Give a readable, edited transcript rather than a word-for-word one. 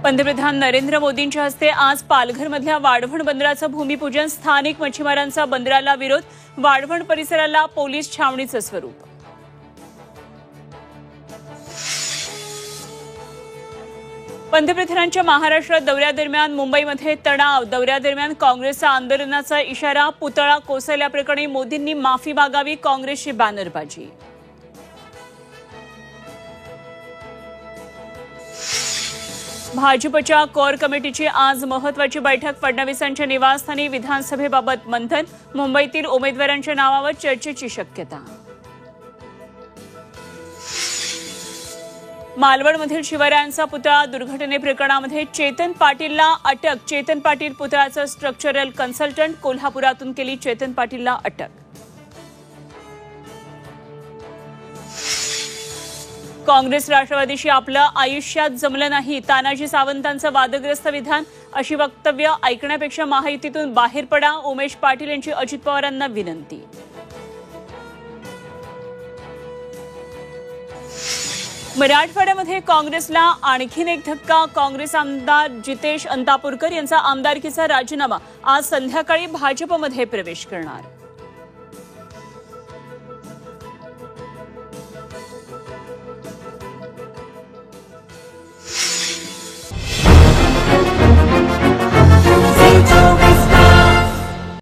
पंतप्रधान नरेंद्र मोदींच्या हस्ते आज पालघरमधल्या वाढवण बंदराचं भूमिपूजन. स्थानिक मच्छीमारांचा बंदराला विरोध. वाढवण परिसराला पोलीस छावणीचं स्वरूप. पंतप्रधानांच्या महाराष्ट्र दौऱ्यादरम्यान मुंबईमध्ये तणाव. दौऱ्यादरम्यान काँग्रेसचा आंदोलनाचा इशारा. पुतळा कोसळल्याप्रकरणी मोदींनी माफी मागावी. काँग्रेसची बॅनरबाजी. भाजपच्या कोर कमिटीची आज महत्त्वाची बैठक. फडणवीसांच्या निवासस्थानी विधानसभेबाबत मंथन. मुंबईतील उमेदवारांच्या नावावर चर्चेची शक्यता. मालवणमधील शिवरायांचा पुतळा दुर्घटनेप्रकरणामध्ये चेतन पाटीलला अटक. चेतन पाटील पुतळ्याचा स्ट्रक्चरल कन्सल्टंट. कोल्हापुरातून केली चेतन पाटीलला अटक. काँग्रेस राष्ट्रवादीशी आपलं आयुष्यात जमलं नाही. तानाजी सावंतांचं वादग्रस्त विधान. अशी वक्तव्य ऐकण्यापेक्षा महायुतीतून बाहेर पडा. उमेश पाटील यांची अजित पवारांना विनंती. मराठवाड्यामध्ये काँग्रेसला आणखीन एक धक्का. काँग्रेस आमदार जितेश अंतापूरकर यांचा आमदारकीचा राजीनामा. आज संध्याकाळी भाजपमध्ये प्रवेश करणार.